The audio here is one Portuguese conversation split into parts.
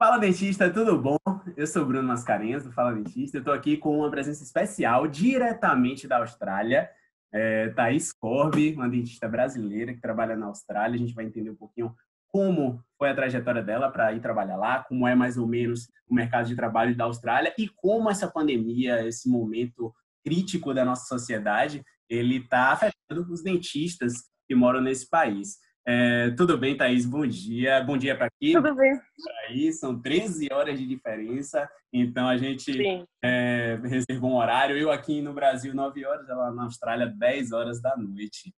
Fala, dentista, tudo bom? Eu sou o Bruno Mascarenhas, do Fala Dentista. Eu estou aqui com uma presença especial, diretamente da Austrália, Thaís Corby, uma dentista brasileira que trabalha na Austrália. A gente vai entender um pouquinho como foi a trajetória dela para ir trabalhar lá, como é mais ou menos o mercado de trabalho da Austrália e como essa pandemia, esse momento crítico da nossa sociedade, ele está afetando os dentistas que moram nesse país. Tudo bem, Thaís? Bom dia. Bom dia para aqui. Tudo bem, Aí são 13 horas de diferença, então a gente sim. reservou um horário. Eu aqui no Brasil, 9 horas, ela na Austrália, 10 horas da noite.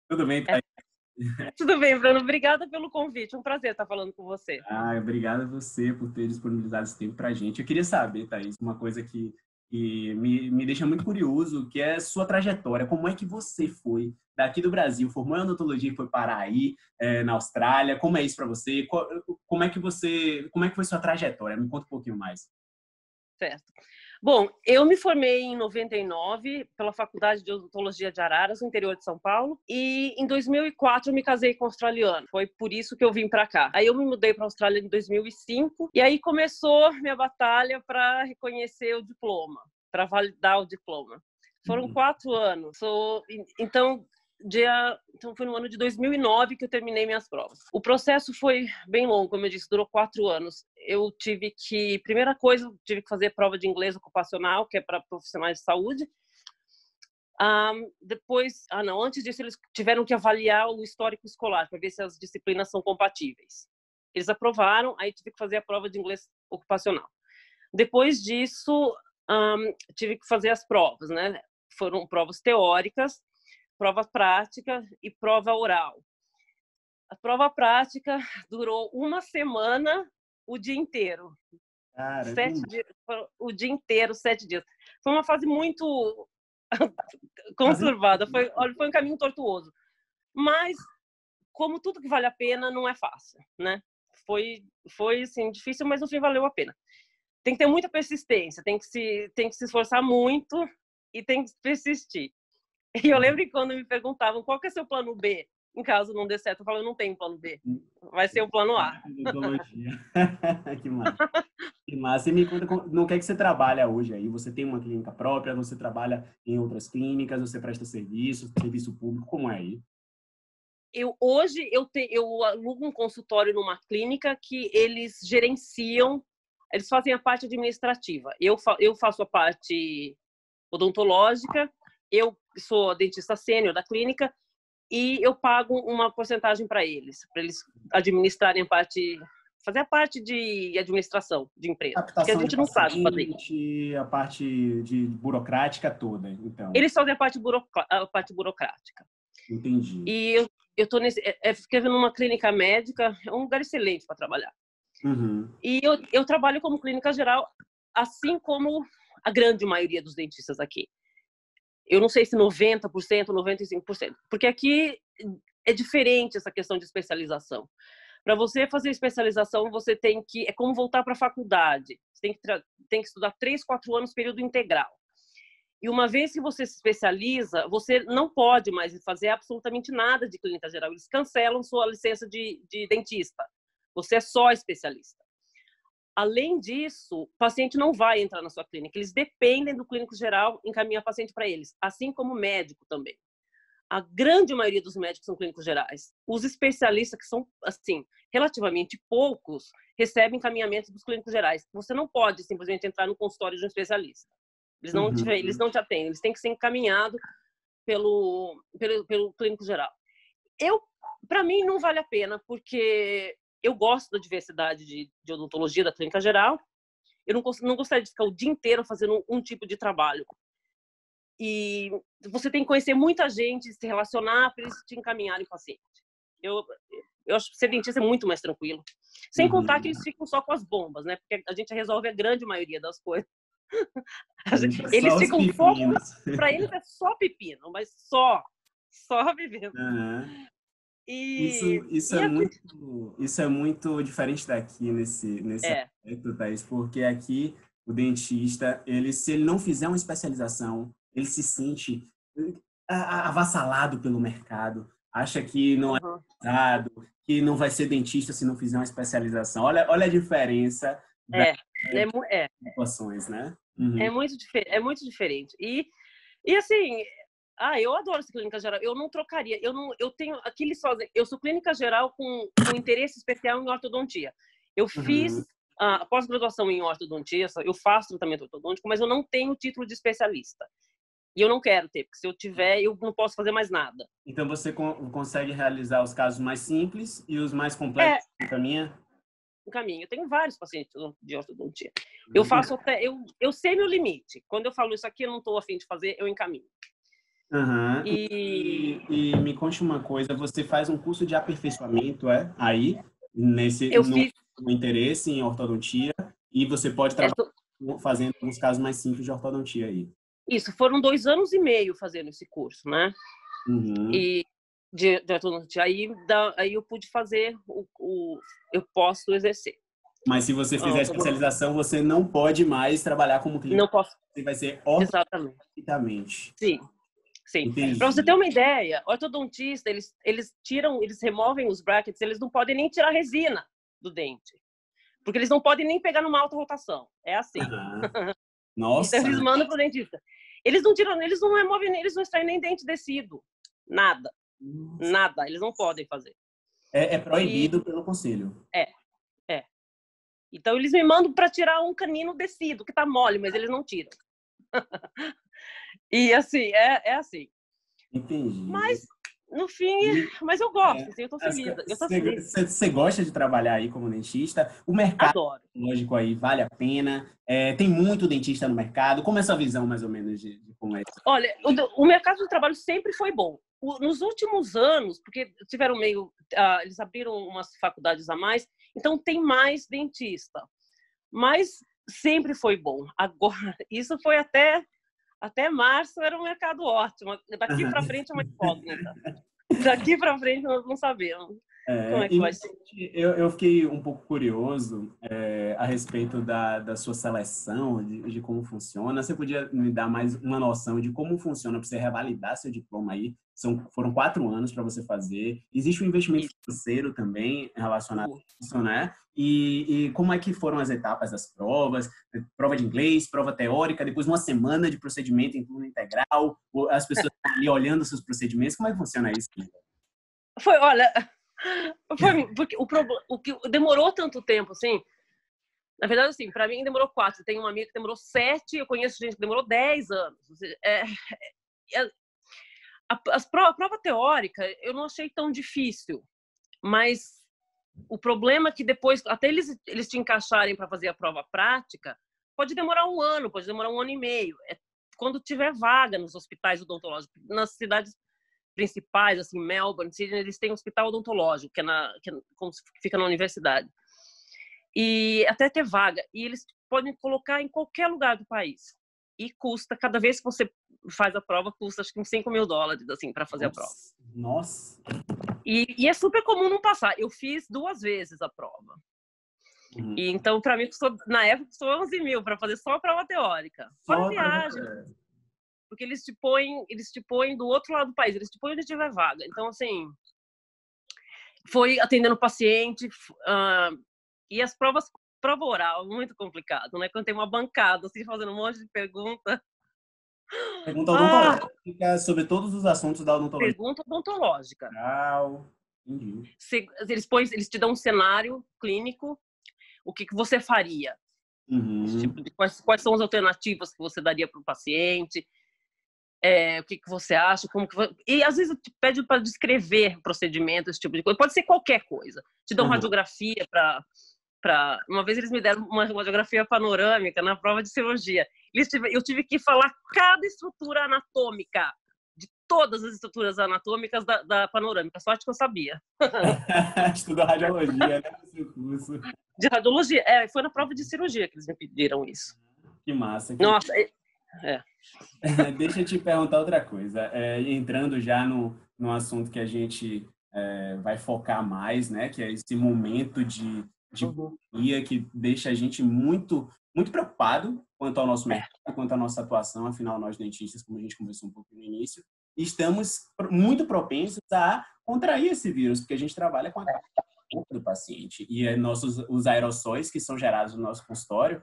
Tudo bem, É, Thaís? tudo bem, Bruno. Obrigada pelo convite. Um prazer estar falando com você. Obrigado a você por ter disponibilizado esse tempo para a gente. Eu queria saber, Thaís, uma coisa que me deixa muito curioso, que é a sua trajetória. Como é que você foi daqui do Brasil, formou em odontologia e foi parar aí, na Austrália? Como é isso para você? Como é que foi sua trajetória? Me conta um pouquinho mais. Certo. Bom, eu me formei em 99 pela Faculdade de Odontologia de Araras, no interior de São Paulo, e em 2004 eu me casei com um australiano. Foi por isso que eu vim para cá. Aí eu me mudei para a Austrália em 2005 e aí começou minha batalha para reconhecer o diploma, para validar o diploma. Foram 4 anos. Então foi no ano de 2009 que eu terminei minhas provas. O processo foi bem longo, como eu disse, durou 4 anos. Primeira coisa, tive que fazer prova de inglês ocupacional, que é para profissionais de saúde. Antes disso eles tiveram que avaliar o histórico escolar para ver se as disciplinas são compatíveis. Eles aprovaram, aí tive que fazer a prova de inglês ocupacional. Depois disso, tive que fazer as provas, né? Foram provas teóricas, prova prática e prova oral. A prova prática durou uma semana, o dia inteiro. Caramba! O dia inteiro, 7 dias. Foi uma fase muito Fazendo... conturbada, foi um caminho tortuoso. Mas, como tudo que vale a pena, não é fácil, né? Foi assim, difícil, mas no fim valeu a pena. Tem que ter muita persistência, tem que se esforçar muito e tem que persistir. E eu lembro que quando me perguntavam qual que é seu plano B, em caso não dê certo, eu falo, não tenho plano B, vai ser o plano A. Odontologia. Que massa. Que massa. E me conta, no que é que você trabalha hoje aí? Você tem uma clínica própria? Você trabalha em outras clínicas? Você presta serviço público? Como é aí? Hoje eu alugo um consultório numa clínica que eles gerenciam, eles fazem a parte administrativa. Eu faço a parte odontológica, eu sou a dentista sênior da clínica e eu pago uma porcentagem para eles administrarem fazer a parte de administração de empresa, porque a Captação de gente não sabe fazer. paciente, a parte de burocrática toda, então. Eles fazem a parte burocrática. Entendi. E eu tô fiquei numa clínica médica, é um lugar excelente para trabalhar. Uhum. E eu trabalho como clínica geral, assim como a grande maioria dos dentistas aqui. Eu não sei se 90%, 95%, porque aqui é diferente essa questão de especialização. Para você fazer especialização, você é como voltar para a faculdade. Você tem que estudar 3, 4 anos, período integral. E uma vez que você se especializa, você não pode mais fazer absolutamente nada de clínica geral. Eles cancelam sua licença de dentista. Você é só especialista. Além disso, o paciente não vai entrar na sua clínica. Eles dependem do clínico geral encaminhar o paciente para eles, assim como o médico também. A grande maioria dos médicos são clínicos gerais. Os especialistas, que são, assim, relativamente poucos, recebem encaminhamentos dos clínicos gerais. Você não pode simplesmente entrar no consultório de um especialista. Eles não te atendem. Eles têm que ser encaminhados pelo clínico geral. Para mim, não vale a pena, porque eu gosto da diversidade de odontologia da clínica geral. Eu não gostaria de ficar o dia inteiro fazendo um tipo de trabalho. E você tem que conhecer muita gente, se relacionar para eles te encaminharem paciente. Eu acho que ser dentista é muito mais tranquilo. Sem contar que eles ficam só com as bombas, né? Porque a gente resolve a grande maioria das coisas. Eles Só os ficam foco, pepinos. para eles é só pepino, mas só vivendo. Uhum. E, Isso e aqui, isso é muito diferente daqui nesse é, aspecto, Thaís, porque aqui o dentista, se ele não fizer uma especialização, ele se sente avassalado pelo mercado, acha que não é uhum, usado, que não vai ser dentista se não fizer uma especialização. Olha a diferença das É, é, situações, né? é muito diferente. E assim, eu adoro essa clínica geral. Eu não trocaria. Eu tenho aqui eles fazem. Eu sou clínica geral com interesse especial em ortodontia. Eu fiz a pós-graduação em ortodontia. Eu faço tratamento ortodôntico, mas eu não tenho título de especialista. E eu não quero ter, porque se eu tiver, eu não posso fazer mais nada. Então você consegue realizar os casos mais simples e os mais complexos É, caminha? um caminho. Eu tenho vários pacientes de ortodontia. Eu faço até. Eu sei meu limite. Quando eu falo isso aqui, eu não estou afim de fazer, eu encaminho. Uhum. E me conte uma coisa, você faz um curso de aperfeiçoamento, aí, Eu fiz. no interesse em ortodontia, e você pode trabalhar fazendo uns casos mais simples de ortodontia aí. Isso, foram 2 anos e meio fazendo esse curso, né? E de ortodontia. Aí eu pude fazer eu posso exercer. Mas se você fizer a especialização, você não pode mais trabalhar como clínico. Não posso. Você vai ser ortodonticamente. Sim. Para você ter uma ideia, ortodontista, eles removem os brackets, eles não podem nem tirar a resina do dente. Porque eles não podem nem pegar numa alta rotação. É assim. Nossa. Então eles mandam pro dentista. Eles não tiram, eles não removem, eles não extraem nem dente descido. Nada. Nossa. Nada. Eles não podem fazer. É proibido pelo conselho. É. Então eles me mandam para tirar um canino descido, que tá mole, mas eles não tiram. E assim, é assim. Entendi. Mas, no fim, mas eu gosto, assim, eu tô feliz. Você gosta de trabalhar aí como dentista? O mercado lógico aí vale a pena? Tem muito dentista no mercado? Como é a sua visão, mais ou menos, de como é isso? Olha, o mercado de trabalho sempre foi bom. Nos últimos anos, porque tiveram eles abriram umas faculdades a mais, então tem mais dentista. Mas sempre foi bom. Agora, isso foi até março, era um mercado ótimo. Daqui para frente é uma incógnita. Daqui para frente nós não sabemos como é que vai ser. Eu fiquei um pouco curioso a respeito da sua seleção, de como funciona. Você podia me dar mais uma noção de como funciona para você revalidar seu diploma aí? Foram 4 anos para você fazer. Existe um investimento financeiro também relacionado a isso, né? E como é que foram as etapas das provas? Prova de inglês, prova teórica, depois uma semana de procedimento em turno integral, as pessoas ali olhando seus procedimentos. Como é que funciona isso? Olha, porque o que demorou tanto tempo, assim, na verdade, assim, para mim demorou 4. Tem uma amiga que demorou 7, eu conheço gente que demorou 10 anos. Ou seja, a prova teórica eu não achei tão difícil, mas o problema é que depois, até eles te encaixarem para fazer a prova prática, pode demorar 1 ano, pode demorar 1 ano e meio. Quando tiver vaga nos hospitais odontológicos, nas cidades principais, assim, Melbourne, Sydney, eles têm um hospital odontológico, que fica na universidade. E até ter vaga. E eles podem colocar em qualquer lugar do país. E custa, cada vez que você faz a prova, custa acho que uns $5 mil, assim, para fazer a prova. Nossa! E é super comum não passar. Eu fiz 2 vezes a prova. E então, para mim, na época, custou 11 mil para fazer só a prova teórica. Fora a viagem. Porque eles te põem do outro lado do país, eles te põem onde tiver vaga. Então, assim, foi atendendo o paciente, e as prova oral, muito complicado, né? Quando tem uma bancada, assim, fazendo um monte de pergunta. Pergunta odontológica sobre todos os assuntos da odontologia. Pergunta odontológica. Entendi. Eles te dão um cenário clínico, o que você faria? Tipo, quais são as alternativas que você daria para o paciente? O que você acha? E às vezes te pede para descrever procedimento, esse tipo de coisa. Pode ser qualquer coisa. Te dão radiografia para. Uma vez eles me deram uma radiografia panorâmica na prova de cirurgia. Eu tive que falar cada estrutura anatômica, de todas as estruturas anatômicas da panorâmica. Sorte que eu sabia. Estudou radiologia, né? No seu curso. De radiologia. Foi na prova de cirurgia que eles me pediram isso. Que massa. Nossa, Deixa eu te perguntar outra coisa. Entrando já no assunto que a gente vai focar mais, né? Que é esse momento de pandemia que deixa a gente muito, muito preocupado quanto ao nosso mercado, quanto à nossa atuação. Afinal, nós dentistas, como a gente conversou um pouco no início, estamos muito propensos a contrair esse vírus, porque a gente trabalha com a boca do paciente. E os aerossóis que são gerados no nosso consultório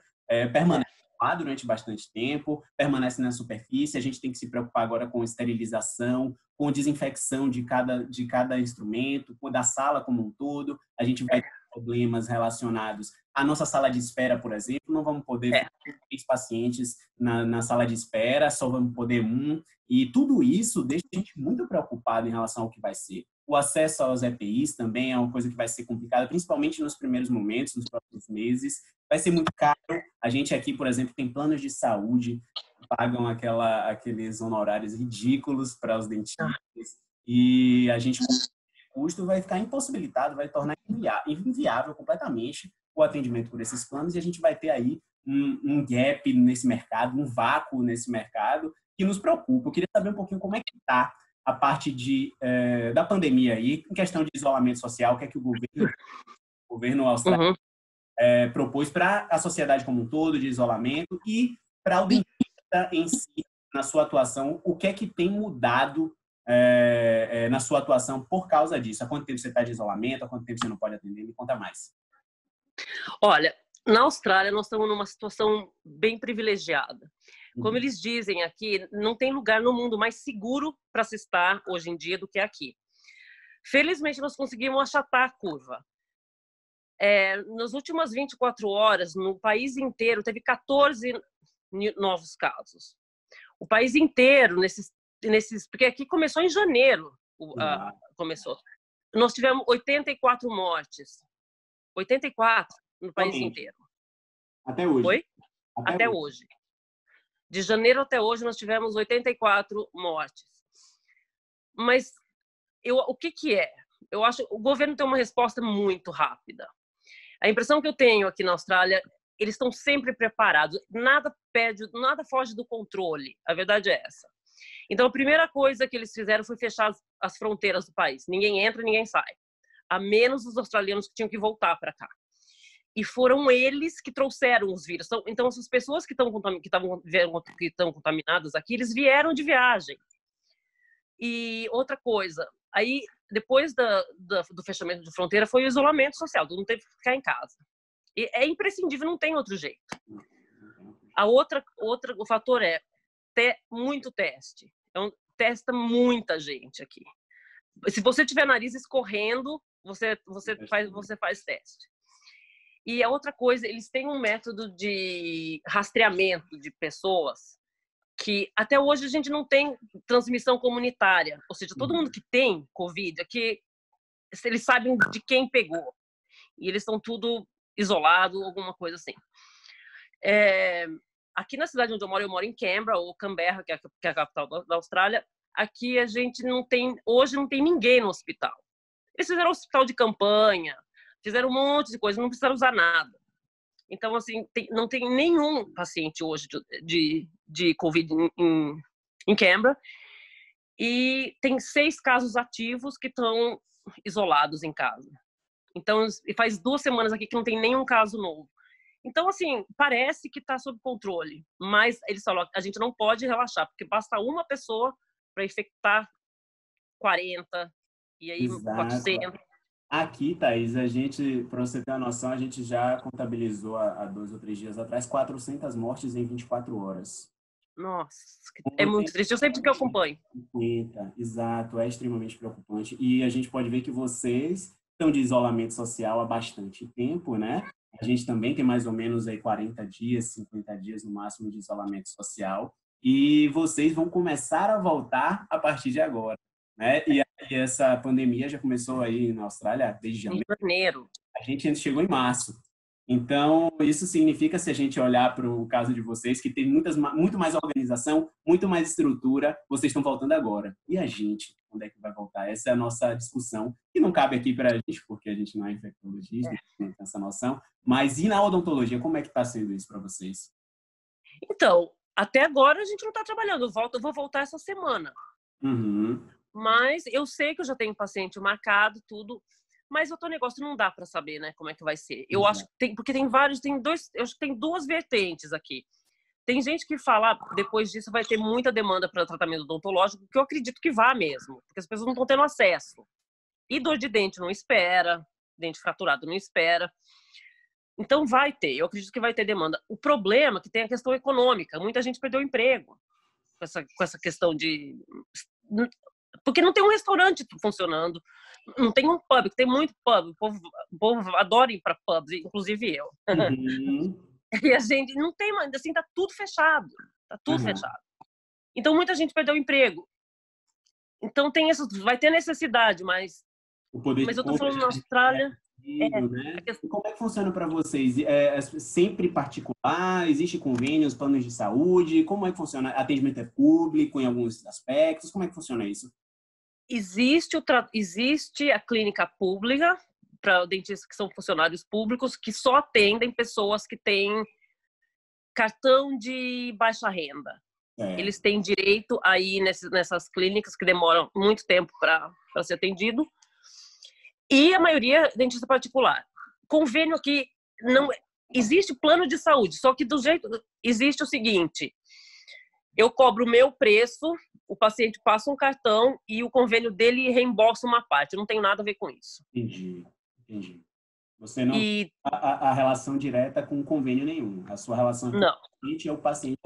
permanecem lá durante bastante tempo, permanecem na superfície. A gente tem que se preocupar agora com esterilização, com desinfecção de cada instrumento, da sala como um todo. A gente vai ter problemas relacionados à nossa sala de espera, por exemplo. Não vamos poder ter 3 pacientes na sala de espera, só vamos poder um. E tudo isso deixa a gente muito preocupado em relação ao que vai ser. O acesso aos EPIs também é uma coisa que vai ser complicada, principalmente nos primeiros momentos, nos próximos meses. Vai ser muito caro. A gente aqui, por exemplo, tem planos de saúde que pagam aqueles honorários ridículos para os dentistas. E a gente, com o custo, vai ficar impossibilitado, vai tornar inviável completamente o atendimento por esses planos. E a gente vai ter aí um gap nesse mercado, um vácuo nesse mercado que nos preocupa. Eu queria saber um pouquinho como é que está a parte da pandemia aí, em questão de isolamento social, o que é que o governo australiano propôs para a sociedade como um todo, de isolamento, e para o dentista em si, na sua atuação, o que é que tem mudado na sua atuação por causa disso? Há quanto tempo você está de isolamento? Há quanto tempo você não pode atender? Me conta mais. Olha, na Austrália nós estamos numa situação bem privilegiada. Como eles dizem aqui, não tem lugar no mundo mais seguro para se estar hoje em dia do que aqui. Felizmente, nós conseguimos achatar a curva. Nas últimas 24 horas, no país inteiro, teve 14 novos casos. O país inteiro, porque aqui começou em janeiro, começou. Nós tivemos 84 mortes. 84 no país inteiro. Até hoje. Foi? Até hoje. De janeiro até hoje, nós tivemos 84 mortes. Mas o que é? Eu acho que o governo tem uma resposta muito rápida. A impressão que eu tenho aqui na Austrália, eles estão sempre preparados. Nada foge do controle. A verdade é essa. Então, a primeira coisa que eles fizeram foi fechar as fronteiras do país. Ninguém entra, ninguém sai. A menos os australianos que tinham que voltar para cá. E foram eles que trouxeram os vírus. Então, essas pessoas que estão contaminadas aqui, eles vieram de viagem. E outra coisa, aí depois do fechamento de fronteira foi o isolamento social, todo mundo teve que ficar em casa. E é imprescindível, não tem outro jeito. O fator é muito teste. Então, testa muita gente aqui. Se você tiver nariz escorrendo, você faz teste. E a outra coisa, eles têm um método de rastreamento de pessoas que até hoje a gente não tem transmissão comunitária. Ou seja, todo mundo que tem Covid aqui, eles sabem de quem pegou. E eles estão tudo isolado, alguma coisa assim. Aqui na cidade onde eu moro em Canberra, ou Canberra, que é a capital da Austrália. Aqui a gente hoje não tem ninguém no hospital. Eles fizeram um hospital de campanha, fizeram um monte de coisa, não precisaram usar nada. Então, assim, não tem nenhum paciente hoje de Covid em Canberra. E tem 6 casos ativos que estão isolados em casa. Então, faz 2 semanas aqui que não tem nenhum caso novo. Então, assim, parece que está sob controle. Mas eles falam, a gente não pode relaxar, porque basta uma pessoa para infectar 40, e aí Exato. 400. Aqui, Thaís, para você ter uma noção, a gente já contabilizou há 2 ou 3 dias atrás 400 mortes em 24 horas. Nossa, é muito triste. Eu sempre que eu acompanho. Exato, é extremamente preocupante. E a gente pode ver que vocês estão de isolamento social há bastante tempo, né? A gente também tem mais ou menos aí 40 dias, 50 dias no máximo de isolamento social. E vocês vão começar a voltar a partir de agora, né? E essa pandemia já começou aí na Austrália desde janeiro. A gente chegou em março. Então, isso significa, se a gente olhar para o caso de vocês, que tem muito mais organização, muito mais estrutura, vocês estão voltando agora. E a gente, quando é que vai voltar? Essa é a nossa discussão, que não cabe aqui para a gente, porque a gente não é infectologista, não tem essa noção. Mas e na odontologia, como é que está sendo isso para vocês? Então, até agora a gente não está trabalhando. Eu vou voltar essa semana. Mas eu sei que eu já tenho paciente marcado, tudo. Mas o teu negócio não dá para saber, né, como é que vai ser. Eu acho que porque tem 2 vertentes aqui. Tem gente que fala, depois disso vai ter muita demanda para tratamento odontológico, que eu acredito que vá mesmo, porque as pessoas não estão tendo acesso. E dor de dente não espera, dente fraturado não espera. Então vai ter, eu acredito que vai ter demanda. O problema é que tem a questão econômica. Muita gente perdeu o emprego com essa questão de... Porque não tem um restaurante funcionando, não tem um pub, que tem muito pub. O povo adora ir para pubs, inclusive eu. Uhum. E a gente não tem, assim, tá tudo fechado. Tá tudo fechado. Então muita gente perdeu o emprego. Então tem isso, vai ter necessidade, mas O poder de eu tô compra falando já na Austrália, né? E como é que funciona para vocês? É sempre particular? Existe convênios, planos de saúde? Como é que funciona? Atendimento é público em alguns aspectos? Como é que funciona isso? existe a clínica pública para dentistas que são funcionários públicos que só atendem pessoas que têm cartão de baixa renda. Eles têm direito a ir nessas clínicas que demoram muito tempo para ser atendido. E a maioria é dentista particular. Convênio aqui não existe plano de saúde, só que do jeito existe o seguinte: eu cobro o meu preço, o paciente passa um cartão e o convênio dele reembolsa uma parte. Eu não tenho nada a ver com isso. Entendi. Você não tem a relação direta com convênio nenhum. A sua relação com o paciente é o paciente.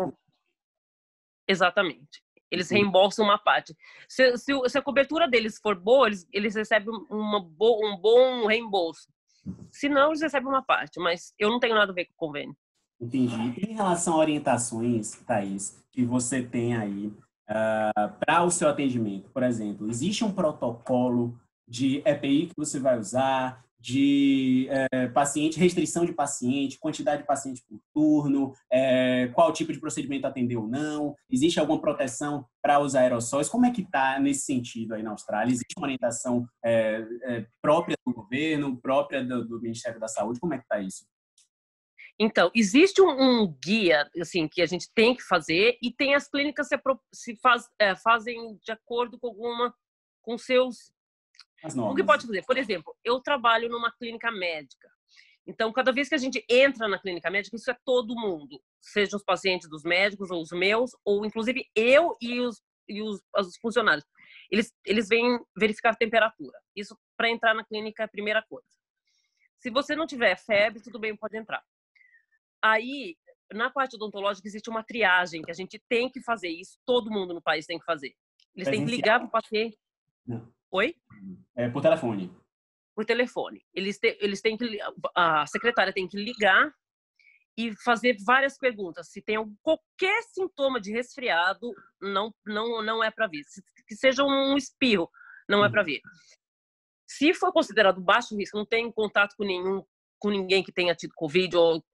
Exatamente. Eles reembolsam uma parte. Se a cobertura deles for boa, eles recebem um bom reembolso. Se não, eles recebem uma parte. Mas eu não tenho nada a ver com o convênio. Entendi. Em relação a orientações, Thaís, que você tem aí para o seu atendimento, por exemplo, existe um protocolo de EPI que você vai usar, de paciente, restrição de paciente, quantidade de paciente por turno, qual tipo de procedimento atender ou não? Existe alguma proteção para os aerossóis? Como é que está nesse sentido aí na Austrália? Existe uma orientação própria do governo, própria do Ministério da Saúde? Como é que está isso? Então, existe um guia assim que a gente tem que fazer e tem as clínicas fazem de acordo com seus... O que pode fazer? Por exemplo, eu trabalho numa clínica médica. Então, cada vez que a gente entra na clínica médica, isso é todo mundo, sejam os pacientes dos médicos ou os meus, ou inclusive eu e os funcionários. Eles vêm verificar a temperatura. Isso para entrar na clínica é a primeira coisa. Se você não tiver febre, tudo bem, pode entrar. Aí, na parte odontológica, existe uma triagem que a gente tem que fazer isso, todo mundo no país tem que fazer. Eles têm que ligar para o paciente. Não. Oi? Por telefone. Por telefone. Eles têm que... A secretária tem que ligar e fazer várias perguntas. Se tem qualquer sintoma de resfriado, não é para vir. Que seja um espirro, não é para vir. Se for considerado baixo risco, não tem contato com ninguém que tenha tido Covid ou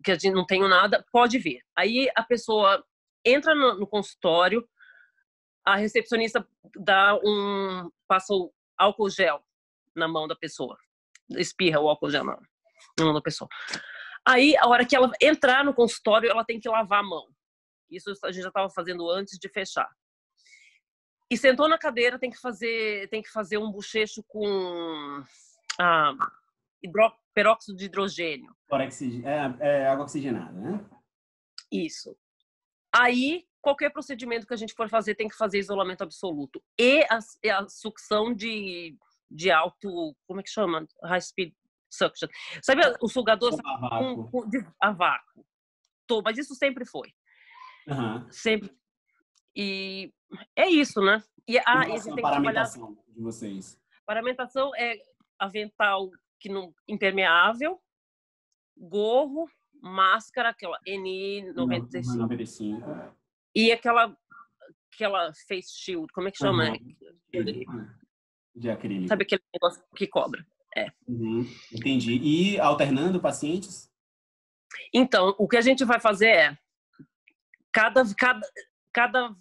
que a gente não tenha nada, pode vir. Aí a pessoa entra no consultório, a recepcionista passa o álcool gel na mão da pessoa, espirra o álcool gel na mão da pessoa. Aí, a hora que ela entrar no consultório, ela tem que lavar a mão. Isso a gente já estava fazendo antes de fechar. E sentou na cadeira, tem que fazer um bochecho com peróxido de hidrogênio. Água oxigenada, né? Isso. Aí, qualquer procedimento que a gente for fazer tem que fazer isolamento absoluto. E a sucção de alto... Como é que chama? High speed suction. Sabe o sugador a vácuo? Mas isso sempre foi. Sempre. E é isso, né? E a gente tem que trabalhar... de vocês? Paramentação é avental impermeável, gorro, máscara, aquela N95. E aquela face shield, como é que chama? De acrílico. Sabe aquele negócio que cobra? Entendi. E alternando pacientes? Então, o que a gente vai fazer é cada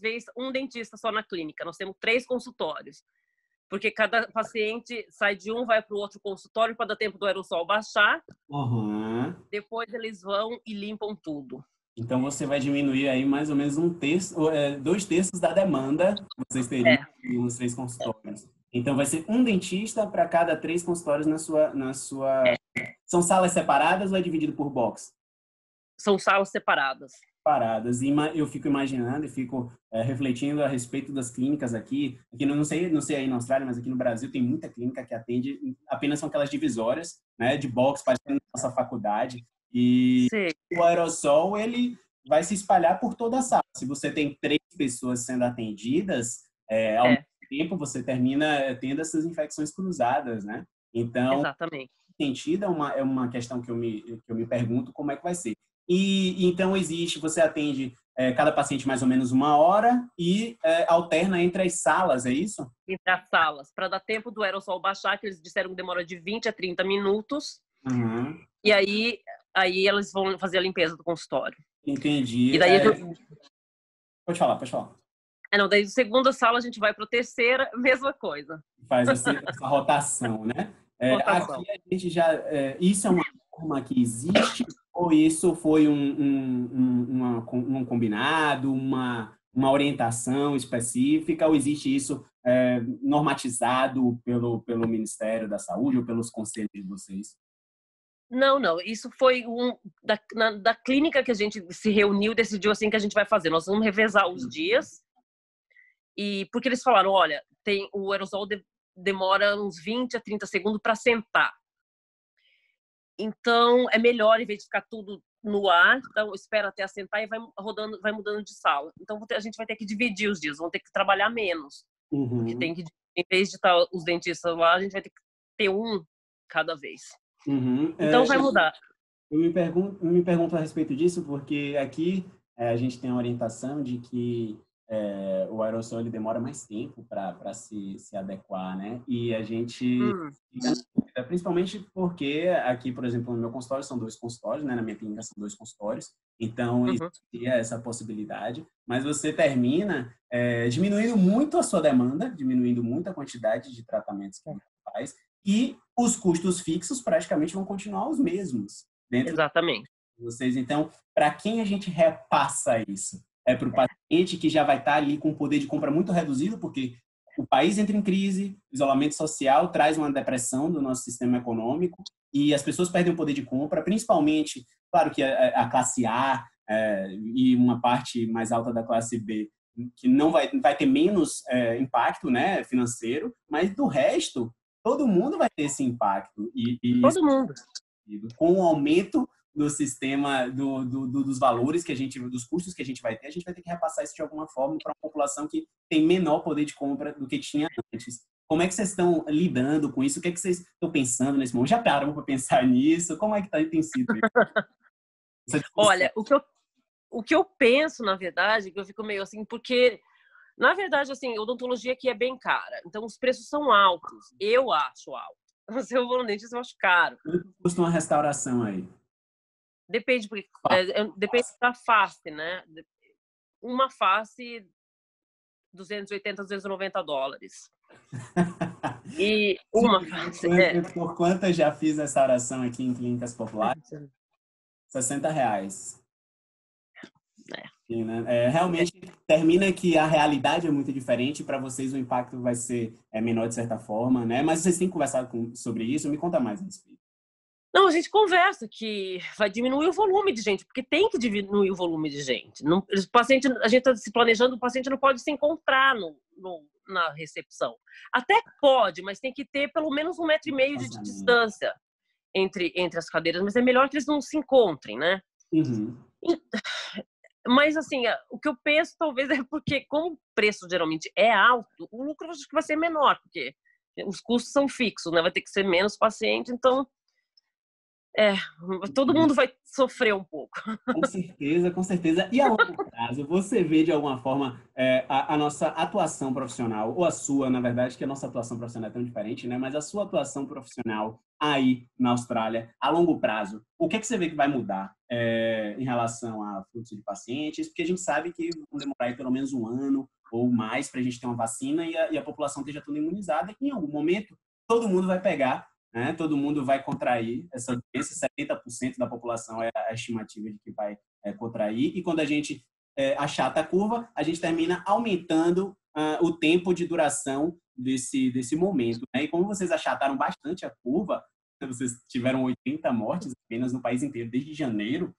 vez um dentista só na clínica. Nós temos 3 consultórios. Porque cada paciente sai de vai para o outro consultório para dar tempo do aerossol baixar. Depois eles vão e limpam tudo. Então você vai diminuir aí mais ou menos 2/3 da demanda que vocês teriam nos 3 consultórios. Então vai ser um dentista para cada 3 consultórios na sua... São salas separadas ou é dividido por box? São salas separadas. paradas. E eu fico imaginando e fico refletindo a respeito das clínicas aqui. Aqui não sei aí na Austrália, mas aqui no Brasil tem muita clínica que atende, apenas são aquelas divisórias, né, de box, parecendo nossa faculdade. E Sei. o aerossol, ele vai se espalhar por toda a sala. Se você tem 3 pessoas sendo atendidas, ao mesmo tempo você termina tendo essas infecções cruzadas, né? Então, Exatamente. sentido é uma questão que eu me pergunto como é que vai ser. E então você atende cada paciente mais ou menos 1 hora e alterna entre as salas, é isso? Entre as salas, para dar tempo do aerossol baixar, que eles disseram que demora de 20 a 30 minutos. Uhum. E aí eles vão fazer a limpeza do consultório. Entendi. E daí Pode falar, pode falar. não, daí da segunda sala a gente vai para a terceira, mesma coisa. Faz essa rotação, né? Rotação. Aqui a gente já... isso é uma norma que existe ou isso foi um combinado, uma orientação específica ou existe isso normatizado pelo Ministério da Saúde ou pelos conselhos de vocês? Não. Isso foi da clínica que a gente se reuniu e decidiu assim que a gente vai fazer. Nós vamos revezar os dias. E porque eles falaram, olha, o aerosol demora uns 20 a 30 segundos para sentar. Então, é melhor, em vez de ficar tudo no ar, então espera até assentar e vai rodando, vai mudando de sala. Então, a gente vai ter que dividir os dias, vão ter que trabalhar menos. Uhum. Em vez de estar os dentistas lá, a gente vai ter que ter um cada vez. Uhum. Então, vai mudar. Eu me pergunto a respeito disso, porque aqui a gente tem a orientação de que o aerossol ele demora mais tempo para se adequar, né? E a gente, principalmente porque aqui, por exemplo, no meu consultório são 2 consultórios, né? Na minha clínica são 2 consultórios, então existia essa possibilidade, mas você termina diminuindo muito a sua demanda, diminuindo muito a quantidade de tratamentos que você faz, e os custos fixos praticamente vão continuar os mesmos dentro Exatamente. de vocês. Então, para quem a gente repassa isso? É para o paciente que já vai estar ali com um poder de compra muito reduzido, porque o país entra em crise, o isolamento social traz uma depressão do nosso sistema econômico e as pessoas perdem o poder de compra, principalmente, claro que a classe A e uma parte mais alta da classe B, que não vai ter menos impacto, né, financeiro, mas do resto, todo mundo vai ter esse impacto. Todo mundo. Com o aumento do sistema, dos valores que dos custos que a gente vai ter que repassar isso de alguma forma para uma população que tem menor poder de compra do que tinha antes. Como é que vocês estão lidando com isso? O que é que vocês estão pensando nesse momento? Já pararam para pensar nisso? Como é que tem sido isso? Olha, o que eu penso, na verdade, que eu fico meio assim, porque, na verdade, assim, odontologia aqui é bem cara. Então, os preços são altos. Eu acho alto. Se eu vou no dentista, eu acho caro. Quanto custa uma restauração aí? Depende, porque depende da face, né? Uma face, $280, $290. E uma face. Por quanto eu já fiz restauração aqui em clínicas populares? R$60. Realmente termina que a realidade é muito diferente, para vocês o impacto vai ser menor de certa forma, né? Mas vocês têm conversado sobre isso? Me conta mais a respeito. Não, a gente conversa que vai diminuir o volume de gente, porque tem que diminuir o volume de gente. Não, o paciente, a gente está se planejando, o paciente não pode se encontrar na recepção. Até pode, mas tem que ter pelo menos 1,5 metro de distância entre as cadeiras, mas é melhor que eles não se encontrem, né? Uhum. Mas, assim, o que eu penso talvez é porque, como o preço geralmente é alto, o lucro acho que vai ser menor, porque os custos são fixos, né? Vai ter que ser menos paciente, então todo mundo vai sofrer um pouco. Com certeza, com certeza. E a longo prazo, você vê de alguma forma a nossa atuação profissional, ou a sua, na verdade, que a nossa atuação profissional é tão diferente, né? Mas a sua atuação profissional aí na Austrália, a longo prazo, o que é que você vê que vai mudar em relação a fluxo de pacientes? Porque a gente sabe que vão demorar aí pelo menos 1 ano ou mais para a gente ter uma vacina e a população esteja toda imunizada, e em algum momento todo mundo vai pegar, né? Todo mundo vai contrair essa doença, 70% da população é a estimativa de que vai contrair, e quando a gente achata a curva, a gente termina aumentando o tempo de duração desse momento, né? E como vocês achataram bastante a curva, vocês tiveram 80 mortes apenas no país inteiro desde janeiro,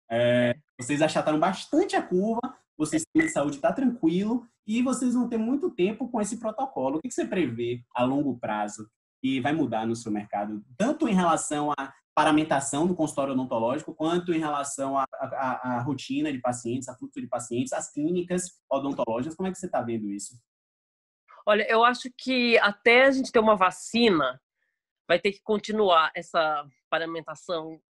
É. Vocês achataram bastante a curva, o sistema de saúde está tranquilo e vocês vão ter muito tempo com esse protocolo. O que você prevê a longo prazo que vai mudar no seu mercado, tanto em relação à paramentação do consultório odontológico, quanto em relação à rotina de pacientes, a fluxo de pacientes, as clínicas odontológicas? Como é que você está vendo isso? Olha, eu acho que até a gente ter uma vacina, vai ter que continuar essa paramentação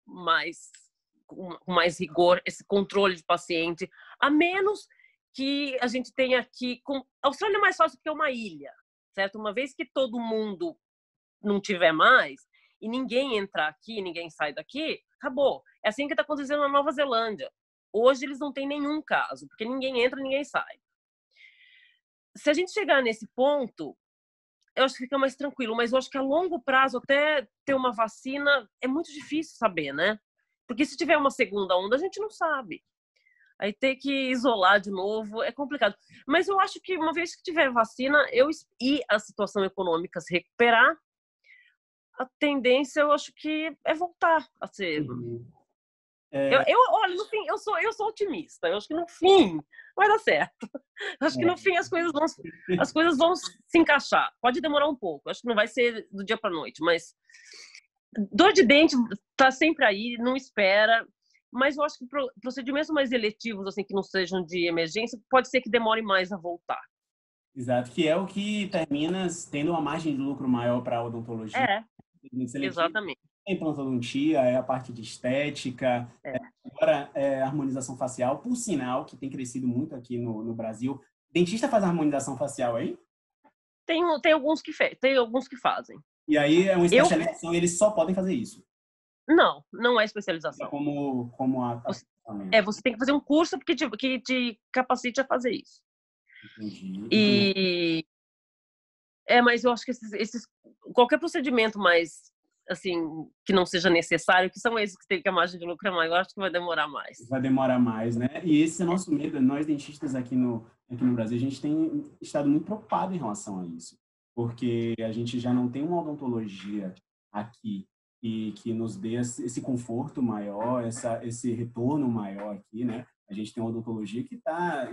com mais rigor, esse controle de paciente, a menos que a gente tenha aqui... A Austrália é mais fácil porque é uma ilha, certo? Uma vez que todo mundo não tiver mais, e ninguém entrar aqui, ninguém sai daqui, acabou. É assim que está acontecendo na Nova Zelândia. Hoje eles não têm nenhum caso, porque ninguém entra, ninguém sai. Se a gente chegar nesse ponto, eu acho que fica mais tranquilo, mas eu acho que a longo prazo, até ter uma vacina, é muito difícil saber, né? Porque se tiver uma segunda onda, a gente não sabe. Aí ter que isolar de novo é complicado. Mas eu acho que uma vez que tiver vacina e a situação econômica se recuperar, a tendência eu acho que é voltar a ser. Olha, no fim, eu sou otimista. Eu acho que no fim vai dar certo. Eu acho que no fim as coisas vão se encaixar. Pode demorar um pouco. Eu acho que não vai ser do dia para noite, mas dor de dente tá sempre aí, não espera. Mas eu acho que procedimentos mais eletivos, assim, que não sejam de emergência, pode ser que demore mais a voltar. Exato, que é o que termina tendo uma margem de lucro maior para a odontologia. Exatamente. É implantodontia, é a parte de estética, agora harmonização facial, por sinal, que tem crescido muito aqui no Brasil. Dentista faz harmonização facial aí? Tem alguns que fazem. E aí é uma especialização, eles só podem fazer isso? Não é especialização. Você tem que fazer um curso que te capacite a fazer isso. Entendi. Mas eu acho que qualquer procedimento mais, assim, que não seja necessário, que são esses que tem que a margem de lucro é maior, eu acho que vai demorar mais. Vai demorar mais, né? E esse é o nosso medo. Nós, dentistas aqui no Brasil, a gente tem estado muito preocupado em relação a isso, porque a gente já não tem uma odontologia aqui que nos dê esse conforto maior, esse retorno maior aqui, né? A gente tem uma odontologia que tá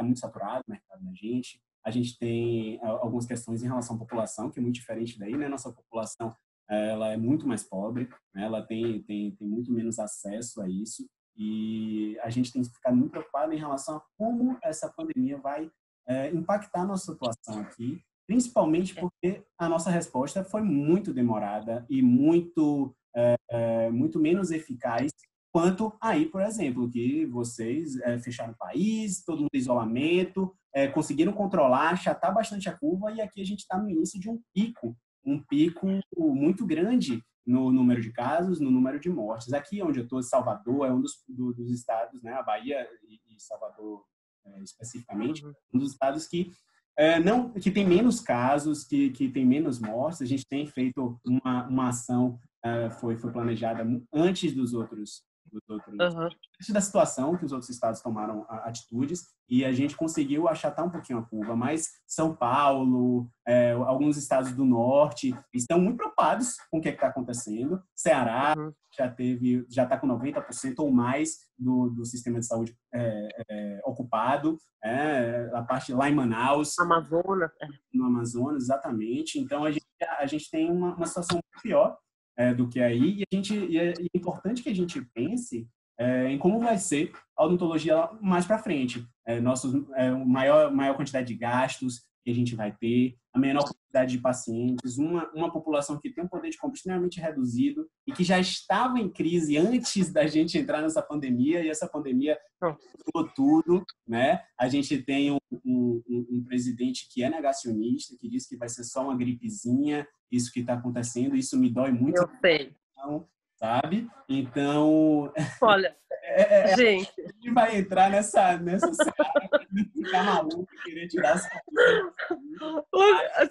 muito saturada no mercado da gente. A gente tem algumas questões em relação à população, que é muito diferente daí, né? Nossa população, ela é muito mais pobre, né? Ela tem muito menos acesso a isso, e a gente tem que ficar muito preocupado em relação a como essa pandemia vai impactar a nossa situação aqui, principalmente porque a nossa resposta foi muito demorada e muito menos eficaz quanto aí, por exemplo, que vocês fecharam o país, todo mundo em isolamento, conseguiram controlar, achatar bastante a curva, e aqui a gente está no início de um pico muito grande no número de casos, no número de mortes. Aqui onde eu estou, Salvador, é um dos estados, né, a Bahia e Salvador especificamente, um dos estados que que tem menos casos, que tem menos mortes. A gente tem feito uma ação, foi planejada antes dos outros da situação que os outros estados tomaram atitudes, e a gente conseguiu achatar um pouquinho a curva, mas São Paulo, alguns estados do norte estão muito preocupados com o que está acontecendo. Ceará já está com 90% ou mais do sistema de saúde ocupado, a parte lá em Manaus, no Amazonas, exatamente. Então a gente tem uma situação muito pior do que aí, e é importante que a gente pense em como vai ser a odontologia mais para frente. Maior quantidade de gastos que a gente vai ter, a menor quantidade de pacientes, uma população que tem um poder de compra extremamente reduzido e que já estava em crise antes da gente entrar nessa pandemia, e essa pandemia mudou tudo, né? A gente tem um presidente que é negacionista, que diz que vai ser só uma gripezinha, isso que está acontecendo, isso me dói muito. Eu sei. Sabe? Então, olha, gente, a gente vai entrar nessa seara de ficar maluco e querer tirar essa vida.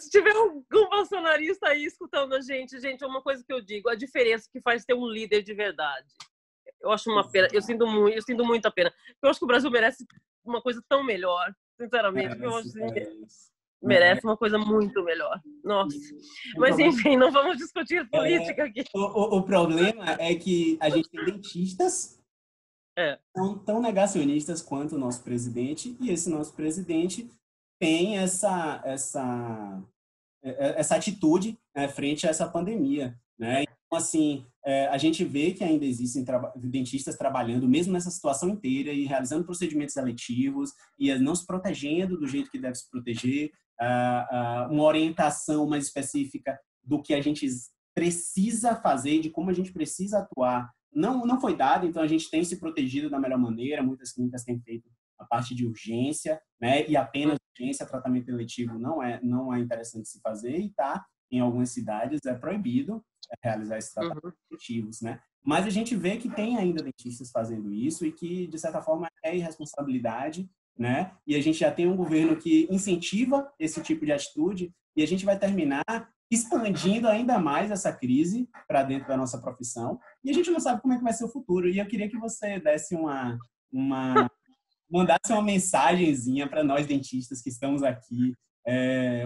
Se tiver algum bolsonarista aí escutando a gente, é uma coisa que eu digo, a diferença que faz ter um líder de verdade. Eu acho uma pena, eu sinto muita pena. Eu acho que o Brasil merece uma coisa tão melhor, sinceramente. Merece uma coisa muito melhor. Nossa. Mas, enfim, não vamos discutir política aqui. O problema é que a gente tem dentistas É. são tão negacionistas quanto o nosso presidente, e esse nosso presidente tem essa atitude, né, frente a essa pandemia, né? Então, assim, a gente vê que ainda existem dentistas trabalhando, mesmo nessa situação inteira, e realizando procedimentos eletivos, e não se protegendo do jeito que deve se proteger, uma orientação mais específica do que a gente precisa fazer, de como a gente precisa atuar, não foi dado, então a gente tem se protegido da melhor maneira, muitas clínicas têm feito a parte de urgência, né, e apenas urgência, tratamento eletivo não é interessante se fazer, e tá, em algumas cidades é proibido realizar esses tratamentos eletivos, né? Mas a gente vê que tem ainda dentistas fazendo isso e que, de certa forma, é irresponsabilidade, né? E a gente já tem um governo que incentiva esse tipo de atitude, e a gente vai terminar expandindo ainda mais essa crise para dentro da nossa profissão, e a gente não sabe como é que vai ser o futuro. E eu queria que você desse mandasse uma mensagenzinha para nós dentistas que estamos aqui,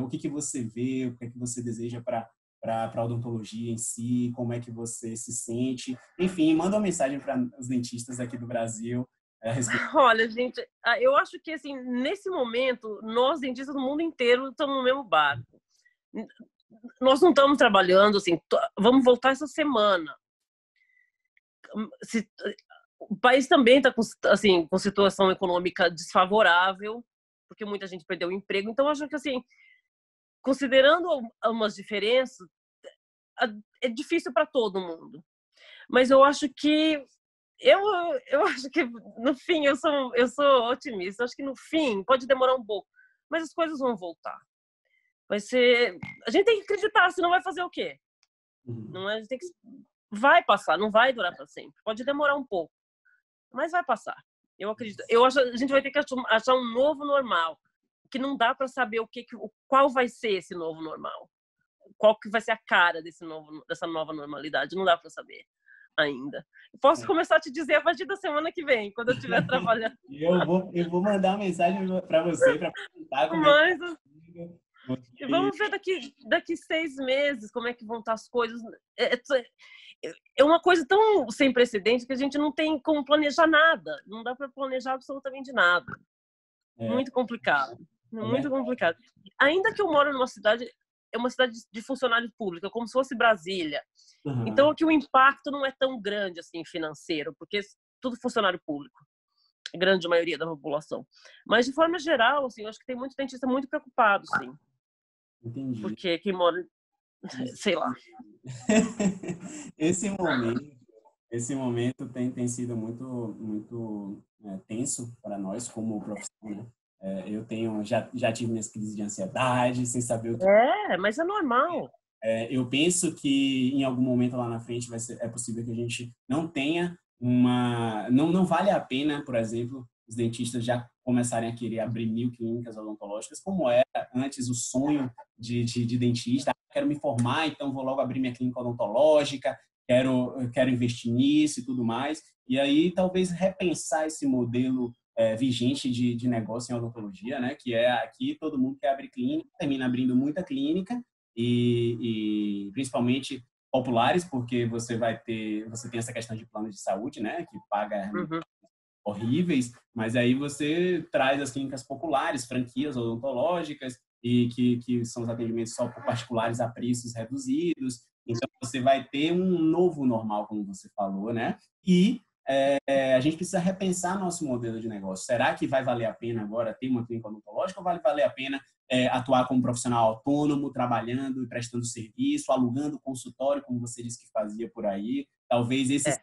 o que você vê, o que é que você deseja para a odontologia em si, como é que você se sente, enfim, manda uma mensagem para os dentistas aqui do Brasil. Olha, gente, eu acho que assim, nesse momento, nós dentistas do mundo inteiro estamos no mesmo barco. Nós não estamos trabalhando assim, vamos voltar essa semana. O país também está assim, com situação econômica desfavorável, porque muita gente perdeu o emprego. Então, acho que, assim, considerando umas diferenças, é difícil para todo mundo. Mas eu acho que no fim eu sou otimista. Acho que no fim pode demorar um pouco, mas as coisas vão voltar. Vai ser, a gente tem que acreditar, senão vai fazer o quê? Não é, a gente tem que, vai passar, não vai durar para sempre. Pode demorar um pouco, mas vai passar. Eu acredito. Eu acho que a gente vai ter que achar um novo normal, que não dá para saber qual vai ser esse novo normal, qual que vai ser a cara dessa nova normalidade. Não dá para saber ainda. Posso começar a te dizer a partir da semana que vem, quando eu estiver trabalhando. Eu vou mandar uma mensagem para você para perguntar como é que e vamos ver daqui 6 meses como é que vão estar as coisas. É uma coisa tão sem precedente que a gente não tem como planejar nada. Não dá para planejar absolutamente nada. Muito complicado. Muito complicado. Ainda que eu moro numa cidade, é uma cidade de funcionários públicos, como se fosse Brasília. Então aqui o impacto não é tão grande assim financeiro, porque tudo funcionário público, a grande maioria da população. Mas de forma geral, assim, eu acho que tem muito dentista muito preocupado, sim. Entendi. Porque quem mora, sei lá. Esse momento tem sido muito tenso para nós como profissão, né? Eu já tive minhas crises de ansiedade, sem saber o que. Mas é normal. Eu penso que em algum momento lá na frente é possível que a gente não tenha não vale a pena, por exemplo, os dentistas já começarem a querer abrir 1000 clínicas odontológicas, como era antes o sonho de dentista. Quero me formar, então vou logo abrir minha clínica odontológica, quero investir nisso e tudo mais. E aí talvez repensar esse modelo vigente de negócio em odontologia, né? Que é aqui todo mundo quer abrir clínica, termina abrindo muita clínica, e principalmente populares, porque você tem essa questão de plano de saúde, né, que paga horríveis, mas aí você traz as clínicas populares, franquias odontológicas, e que são os atendimentos só por particulares a preços reduzidos. Então você vai ter um novo normal, como você falou, né? E a gente precisa repensar nosso modelo de negócio. Será que vai valer a pena agora ter uma clínica odontológica, ou vai valer a pena atuar como profissional autônomo, trabalhando e prestando serviço, alugando consultório, como você disse que fazia por aí? Talvez esse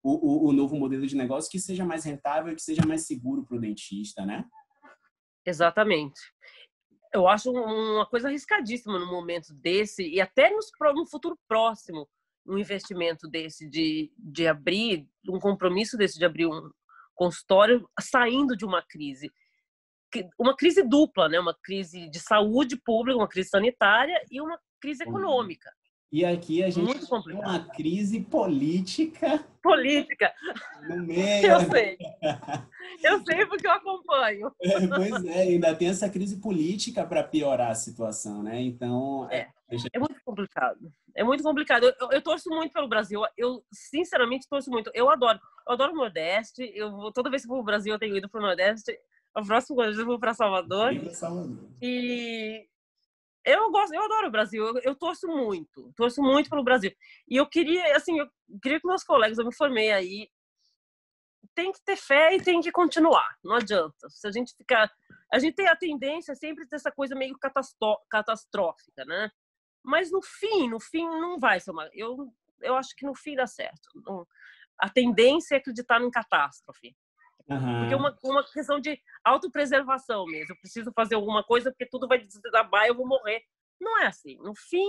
o novo modelo de negócio que seja mais rentável e que seja mais seguro para o dentista, né? Exatamente. Eu acho uma coisa arriscadíssima no momento desse, e até no futuro próximo, um investimento desse de abrir, um compromisso desse de abrir um consultório saindo de uma crise dupla, né? Uma crise de saúde pública, uma crise sanitária e uma crise econômica. E aqui a gente tem uma crise política. Política. No meio. Eu sei. Eu sei porque eu acompanho. Pois é, ainda tem essa crise política para piorar a situação, né? Então... É muito complicado. É muito complicado. Eu torço muito pelo Brasil. Eu, sinceramente, torço muito. Eu adoro. eu adoro o Nordeste. Toda vez que eu vou pro Brasil, eu tenho ido pro Nordeste. A próxima vez eu vou para Salvador. E eu adoro o Brasil. Eu torço muito pelo Brasil. E eu queria, assim, que meus colegas, eu me formei aí, tem que ter fé e tem que continuar. Não adianta. Se a gente ficar, a gente tem a tendência sempre ter essa coisa meio catastrófica, né? Mas no fim não vai ser uma. Eu acho que no fim dá certo. A tendência é acreditar em catástrofe. Porque é uma questão de autopreservação mesmo. Eu preciso fazer alguma coisa porque tudo vai desabar e eu vou morrer. Não é assim. No fim,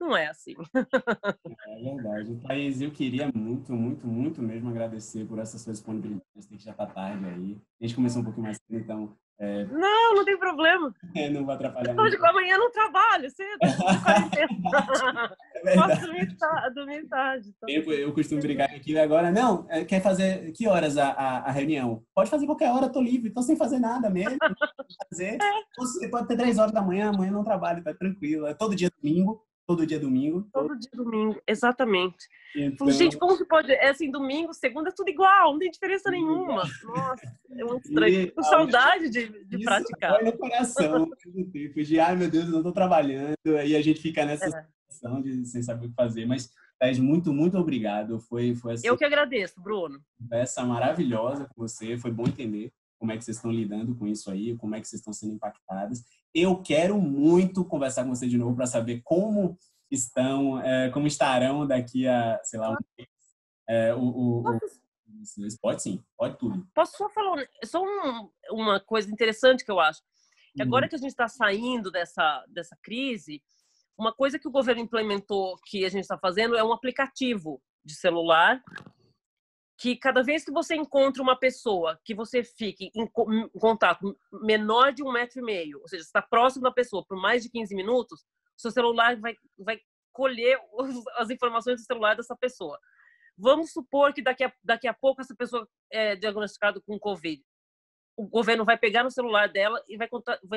não é assim. É verdade. Thaís, eu queria muito, muito, muito mesmo agradecer por essa sua disponibilidade. Tem que já tá tarde aí. A gente começou um pouquinho mais cedo, então... Não tem problema. Não vai atrapalhar muito. Amanhã não trabalho, cedo, de quarentena. É Posso dormir tarde. Então. Eu costumo brincar aqui agora. Não, quer fazer que horas a reunião? Pode fazer qualquer hora, tô livre, tô sem fazer nada mesmo. Fazer. Você pode ter 3 horas da manhã, amanhã não trabalho, tá tranquilo. É todo dia domingo. Todo dia domingo, exatamente. Então... Gente, como que pode? É assim, domingo, segunda, é tudo igual, não tem diferença nenhuma. Nossa, é muito estranho. Com saudade de praticar. Dói no coração, de ai meu Deus, eu não tô trabalhando, aí a gente fica nessa situação de sem saber o que fazer. Mas, Thaís, muito, muito obrigado. Foi assim, eu que agradeço, Bruno. Conversa maravilhosa com você, foi bom entender como é que vocês estão lidando com isso aí, como é que vocês estão sendo impactadas. Eu quero muito conversar com você de novo para saber como como estarão daqui a, sei lá, pode sim, pode tudo. Posso só falar uma coisa interessante que eu acho? Que agora que a gente está saindo dessa crise, uma coisa que o governo implementou, que a gente está fazendo, é um aplicativo de celular que cada vez que você encontra uma pessoa que você fique em contato menor de 1,5 metro, ou seja, está próximo da pessoa por mais de 15 minutos, seu celular vai colher as informações do celular dessa pessoa. Vamos supor que daqui a pouco essa pessoa é diagnosticada com Covid. O governo vai pegar no celular dela e vai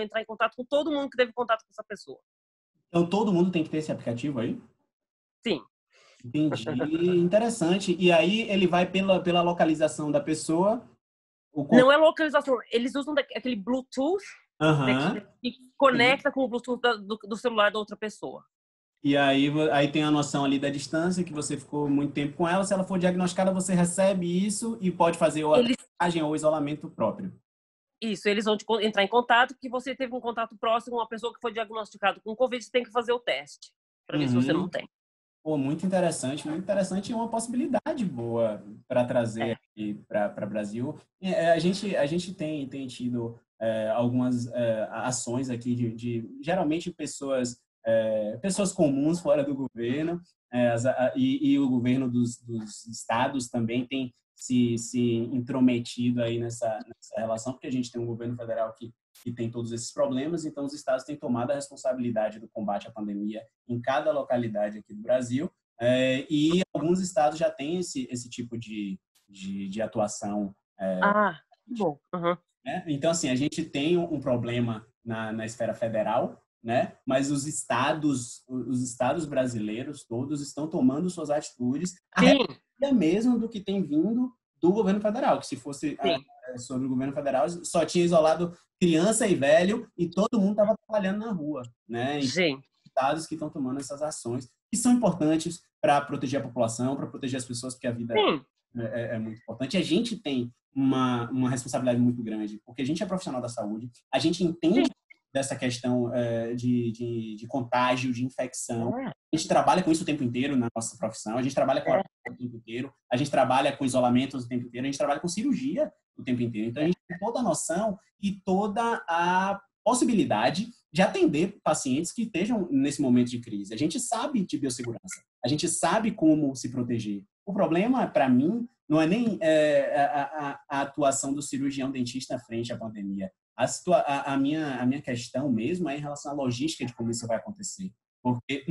entrar em contato com todo mundo que teve contato com essa pessoa. Então, todo mundo tem que ter esse aplicativo aí? Sim. Entendi. Interessante. E aí ele vai pela localização da pessoa? Não é localização. Eles usam aquele Bluetooth que conecta com o Bluetooth do celular da outra pessoa. E aí tem a noção ali da distância, que você ficou muito tempo com ela. Se ela for diagnosticada, você recebe isso e pode fazer a testagem ou o isolamento próprio. Isso, eles vão entrar em contato, que você teve um contato próximo com uma pessoa que foi diagnosticada com Covid, você tem que fazer o teste, para ver se você não tem. Pô, muito interessante e uma possibilidade boa para trazer aqui para o Brasil. A gente tem tido algumas ações aqui de geralmente pessoas comuns fora do governo, e o governo dos estados também tem se intrometido aí nessa relação, porque a gente tem um governo federal que tem todos esses problemas, então os estados têm tomado a responsabilidade do combate à pandemia em cada localidade aqui do Brasil, e alguns estados já têm esse tipo de atuação. Bom. Uhum. Então, assim, a gente tem um problema na esfera federal, né? Mas os estados brasileiros todos estão tomando suas atitudes mesmo do que tem vindo do governo federal, que se fosse sobre o governo federal, só tinha isolado criança e velho e todo mundo estava trabalhando na rua, né? Sim. Estados que estão tomando essas ações que são importantes para proteger a população, para proteger as pessoas, porque a vida é muito importante. E a gente tem uma responsabilidade muito grande, porque a gente é profissional da saúde, a gente entende dessa questão de contágio, de infecção. A gente trabalha com isso o tempo inteiro na nossa profissão, a gente trabalha com a o tempo inteiro, a gente trabalha com isolamento o tempo inteiro, a gente trabalha com cirurgia o tempo inteiro. Então, a gente tem toda a noção e toda a possibilidade de atender pacientes que estejam nesse momento de crise. A gente sabe de biossegurança, a gente sabe como se proteger. O problema, para mim, não é nem a atuação do cirurgião dentista frente à pandemia. A minha questão mesmo é em relação à logística de como isso vai acontecer. Porque,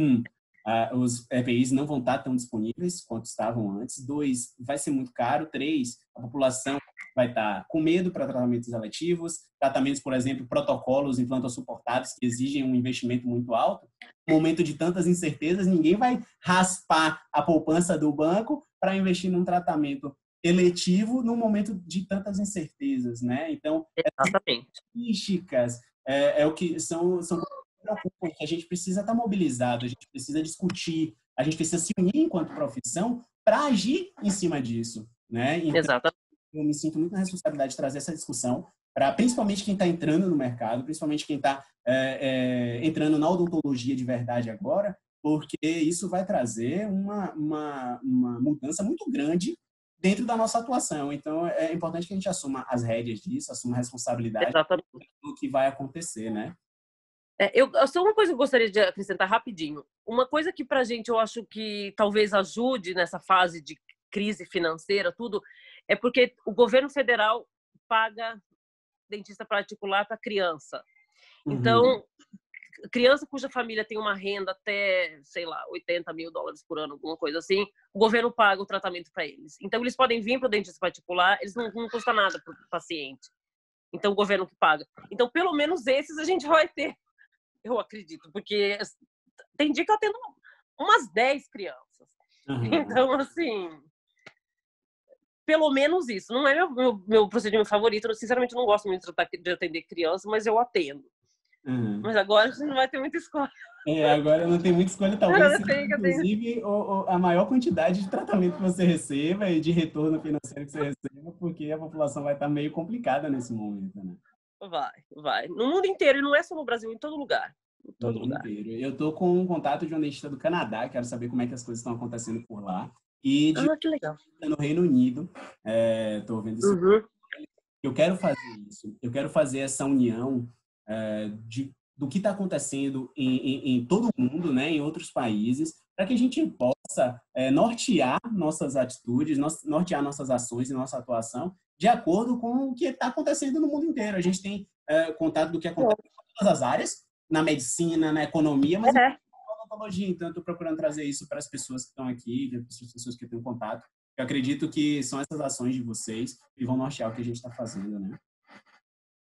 os EPIs não vão estar tão disponíveis quanto estavam antes. 2, vai ser muito caro. 3, a população vai estar com medo para tratamentos eletivos, tratamentos, por exemplo, protocolos implantossuportados que exigem um investimento muito alto. No momento de tantas incertezas, ninguém vai raspar a poupança do banco para investir num tratamento eletivo num momento de tantas incertezas, né? Então, essas Exatamente. estatísticas o que são coisas que preocupam, que a gente precisa estar mobilizado, a gente precisa discutir, a gente precisa se unir enquanto profissão para agir em cima disso, né? Então, Exatamente. eu me sinto muito na responsabilidade de trazer essa discussão para principalmente quem está entrando no mercado, principalmente quem está entrando na odontologia de verdade agora, porque isso vai trazer uma mudança muito grande dentro da nossa atuação. Então, é importante que a gente assuma as rédeas disso, assuma a responsabilidade Exatamente. do que vai acontecer, né? Só uma coisa que eu gostaria de acrescentar rapidinho. Uma coisa que para a gente eu acho que talvez ajude nessa fase de crise financeira, tudo, é porque o governo federal paga dentista particular para criança. Uhum. Então, criança cuja família tem uma renda até, sei lá, $80 mil por ano, alguma coisa assim, o governo paga o tratamento para eles. Então, eles podem vir para o dentista particular, eles não custa nada para o paciente. Então, o governo que paga. Então, pelo menos esses a gente vai ter, eu acredito, porque tem dia que eu atendo umas 10 crianças. Uhum. Então, assim, pelo menos isso. Não é meu procedimento favorito. Eu, sinceramente, não gosto muito de atender criança, mas eu atendo. Uhum. Mas agora a gente não vai ter muita escolha. Agora não tem muita escolha, talvez Eu seja, inclusive, a maior quantidade de tratamento que você receba e de retorno financeiro que você receba, porque a população vai estar meio complicada nesse momento, né? Vai. No mundo inteiro, e não é só no Brasil, em todo lugar. Em No todo mundo lugar. inteiro. Eu estou com um contato de um dentista do Canadá, quero saber como é que as coisas estão acontecendo por lá. E Que legal. no Reino Unido, estou vendo isso. Uhum. Eu quero fazer isso. Eu quero fazer essa união do que está acontecendo em todo o mundo, né, em outros países, para que a gente possa nortear nossas atitudes, nortear nossas ações e nossa atuação de acordo com o que está acontecendo no mundo inteiro. A gente tem contato do que acontece em todas as áreas, na medicina, na economia, mas na odontologia. Então, eu estou procurando trazer isso para as pessoas que estão aqui, para as pessoas que têm contato. Eu acredito que são essas ações de vocês que vão nortear o que a gente está fazendo, né?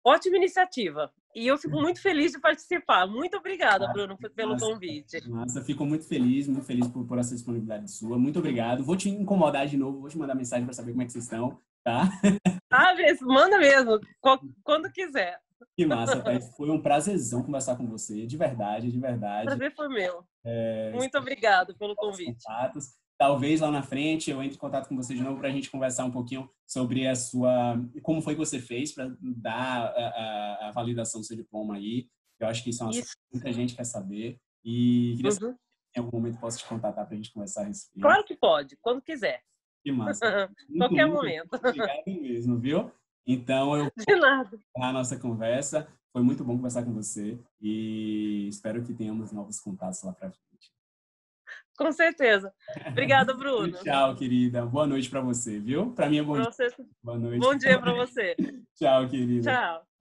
Ótima iniciativa. E eu fico muito feliz de participar. Muito obrigada, Bruno, pelo convite. Nossa, fico muito feliz por essa disponibilidade sua. Muito obrigado. Vou te incomodar de novo, vou te mandar mensagem para saber como é que vocês estão, tá? Manda mesmo, quando quiser. Que massa, Thaís. Foi um prazerzão conversar com você, de verdade, de verdade. Prazer foi meu. Muito obrigado pelo convite. Contatos. Talvez lá na frente eu entre em contato com você de novo para a gente conversar um pouquinho sobre como foi que você fez para dar a validação do seu diploma aí. Eu acho que isso é uma coisa que muita gente quer saber. E queria saber se em algum momento posso te contatar para a gente conversar a respeito. Claro que pode, quando quiser. Que massa. Qualquer momento. Obrigado mesmo, viu? Então, eu De nada. vou a nossa conversa. Foi muito bom conversar com você e espero que tenhamos novos contatos lá para frente. Com certeza. Obrigada, Bruno. Tchau, querida. Boa noite para você, viu? Para mim é bom dia. Boa noite. Bom dia para você. Tchau, querida. Tchau.